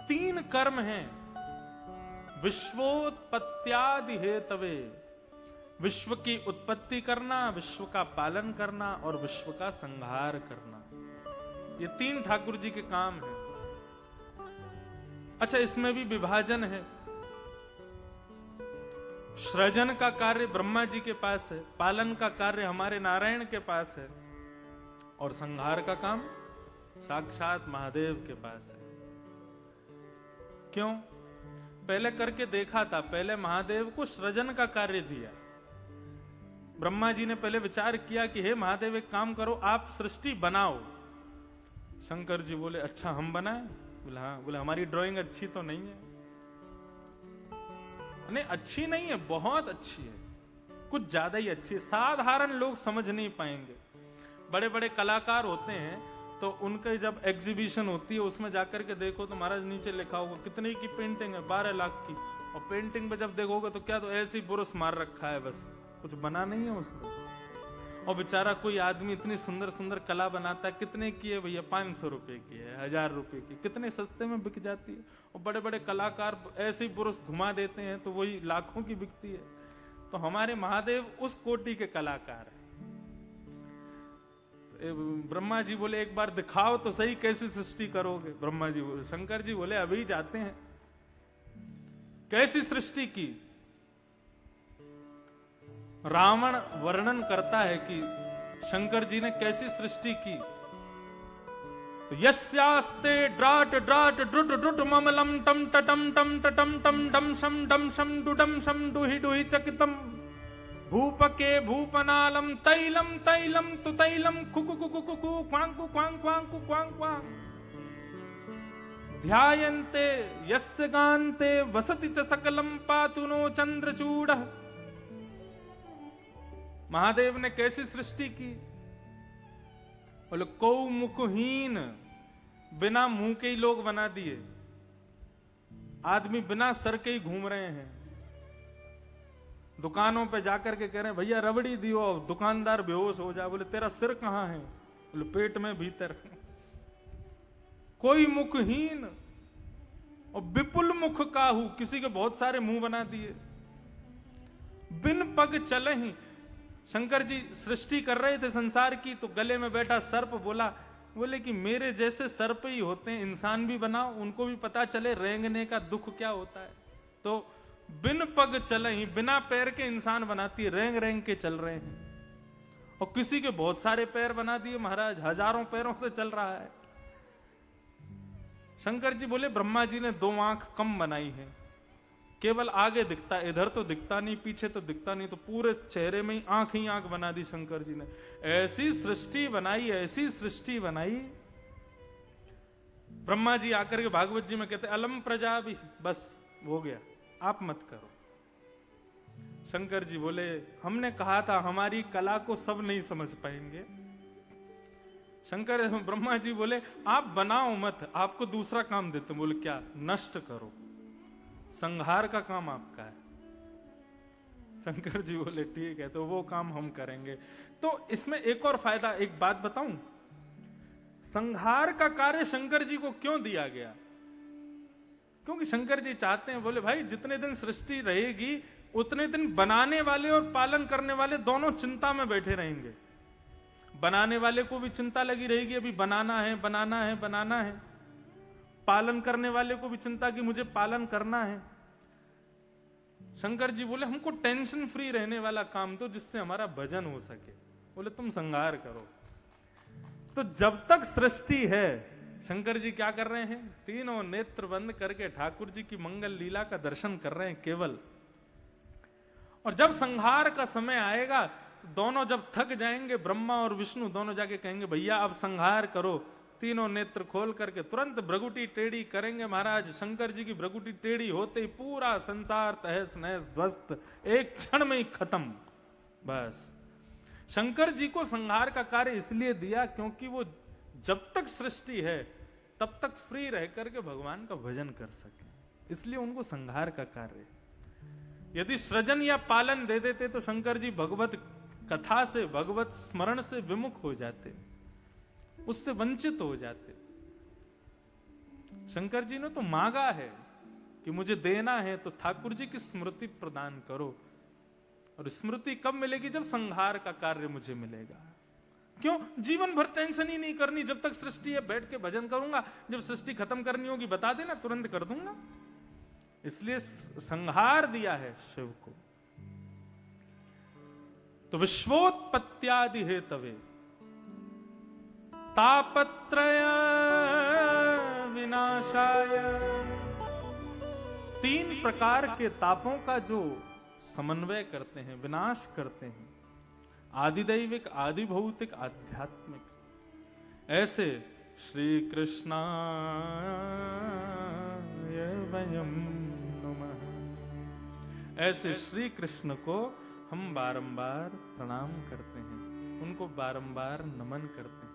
तीन कर्म हैं विश्वोत्पत्त्यादि हेतवे, विश्व की उत्पत्ति करना, विश्व का पालन करना और विश्व का संहार करना। ये तीन ठाकुर जी के काम हैं। अच्छा, इसमें भी विभाजन है। सृजन का कार्य ब्रह्मा जी के पास है, पालन का कार्य हमारे नारायण के पास है और संहार का काम साक्षात महादेव के पास है। क्यों? पहले करके देखा था। पहले महादेव को सृजन का कार्य दिया। ब्रह्मा जी ने पहले विचार किया कि हे महादेव, एक काम करो, आप सृष्टि बनाओ। शंकर जी बोले अच्छा हम बनाएं? बोले हाँ। बोले हमारी ड्राइंग अच्छी तो नहीं है। नहीं, अच्छी नहीं है, बहुत अच्छी है, कुछ ज्यादा ही अच्छी है, साधारण लोग समझ नहीं पाएंगे। बड़े बड़े कलाकार होते हैं तो उनके जब एग्जीबिशन होती है उसमें जाकर के देखो तो महाराज नीचे लिखा होगा कितने की पेंटिंग है, 12 लाख की। और पेंटिंग पे जब देखोगे तो क्या, तो ऐसे ही पुरुष मार रखा है, बस कुछ बना नहीं है उसमें। और बेचारा कोई आदमी इतनी सुंदर सुंदर कला बनाता है, कितने की है भैया? 500 रुपए की है, 1000 रुपए की, कितने सस्ते में बिक जाती है। और बड़े बड़े कलाकार ऐसे ही पुरुष घुमा देते हैं तो वही लाखों की बिकती है। तो हमारे महादेव उस कोटि के कलाकार है। ब्रह्मा जी बोले एक बार दिखाओ तो सही, कैसी सृष्टि करोगे? ब्रह्मा जी बोले, शंकर जी बोले अभी जाते हैं। कैसी सृष्टि की? रावण वर्णन करता है कि शंकर जी ने कैसी सृष्टि की। तो यस्यास्ते ड्राट ड्राट ड्रुट ड्रुट ममलम टम टटम टम टटम टम डम शम डम शम डुडम शम डुहि डुहि चकितम भूपके भूपनालम तैलम तैलम तु तैलम Kuku Kuku Kuku क्वांकु Quang क्वांकु Quang Quang ध्यायन्ते यस्य गान्ते वसति च सकलम पातु नो चंद्रचूडः। महादेव ने कैसी सृष्टि की? बोले कौ मुखहीन, बिना मुंह के ही लोग बना दिए। आदमी बिना सर के ही घूम रहे हैं। दुकानों पे जाकर के कह रहे हैं भैया रबड़ी दियो, दुकानदार बेहोश हो जाए। बोले तेरा सिर कहां है? बोले पेट में भीतर। कोई मुखहीन और विपुल मुख काहू, किसी के बहुत सारे मुंह बना दिए। बिन पग चले ही, शंकर जी सृष्टि कर रहे थे संसार की, तो गले में बैठा सर्प बोले कि मेरे जैसे सर्प ही होते हैं, इंसान भी बनाओ, उनको भी पता चले रेंगने का दुख क्या होता है। तो बिन पग चले ही, बिना पैर के इंसान बनाती है, रेंग रेंग के चल रहे हैं। और किसी के बहुत सारे पैर बना दिए महाराज, हजारों पैरों से चल रहा है। शंकर जी बोले ब्रह्मा जी ने 2 आंख कम बनाई है, केवल आगे दिखता है, इधर तो दिखता नहीं, पीछे तो दिखता नहीं, तो पूरे चेहरे में ही आंख बना दी शंकर जी ने। ऐसी सृष्टि बनाई, ऐसी सृष्टि बनाई। ब्रह्मा जी आकर के भागवत जी में कहते अलम प्रजा भी, बस हो गया, आप मत करो। शंकर जी बोले हमने कहा था हमारी कला को सब नहीं समझ पाएंगे। ब्रह्मा जी बोले आप बनाओ मत, आपको दूसरा काम देते। बोले क्या? नष्ट करो, संहार का काम आपका है। शंकर जी बोले ठीक है, तो वो काम हम करेंगे। तो इसमें एक और फायदा, एक बात बताऊं, संहार का कार्य शंकर जी को क्यों दिया गया? क्योंकि शंकर जी चाहते हैं, बोले भाई जितने दिन सृष्टि रहेगी उतने दिन बनाने वाले और पालन करने वाले दोनों चिंता में बैठे रहेंगे। बनाने वाले को भी चिंता लगी रहेगी, अभी बनाना है बनाना है बनाना है। पालन करने वाले को भी चिंता कि मुझे पालन करना है। शंकर जी बोले हमको टेंशन फ्री रहने वाला काम दो, जिससे हमारा भजन हो सके। बोले तुम संहार करो। तो जब तक सृष्टि है, शंकर जी क्या कर रहे हैं? तीनों नेत्र बंद करके ठाकुर जी की मंगल लीला का दर्शन कर रहे हैं केवल। और जब संहार का समय आएगा तो दोनों जब थक जाएंगे, ब्रह्मा और विष्णु दोनों जाके कहेंगे भैया अब संहार करो। तीनों नेत्र खोल करके तुरंत भ्रगुटी टेढ़ी करेंगे महाराज। शंकर जी की भ्रगुटी टेढ़ी होते ही पूरा संसार तहस नहस ध्वस्त, एक क्षण में ही खत्म। बस शंकर जी को संहार का कार्य इसलिए दिया क्योंकि वो जब तक सृष्टि है तब तक फ्री रह करके भगवान का भजन कर सके, इसलिए उनको संहार का कार्य। यदि सृजन या पालन दे देते तो शंकर जी भगवत कथा से, भगवत स्मरण से विमुख हो जाते, उससे वंचित हो जाते। शंकर जी ने तो मांगा है कि मुझे देना है, तो ठाकुर जी की स्मृति प्रदान करो। और स्मृति कब मिलेगी? जब संहार का कार्य मुझे मिलेगा। क्यों? जीवन भर टेंशन ही नहीं करनी, जब तक सृष्टि है बैठ के भजन करूंगा, जब सृष्टि खत्म करनी होगी बता देना, तुरंत कर दूंगा। इसलिए संहार दिया है शिव को। तो विश्वोत्पत्त्यादि हेतवे तापत्रय विनाशाय, 3 प्रकार के तापों का जो समन्वय करते हैं, विनाश करते हैं, आदिदैविक, आदि भौतिक, आध्यात्मिक। ऐसे श्री कृष्णाय वयं नमः, ऐसे श्री कृष्ण को हम बारंबार प्रणाम करते हैं, उनको बारंबार नमन करते हैं।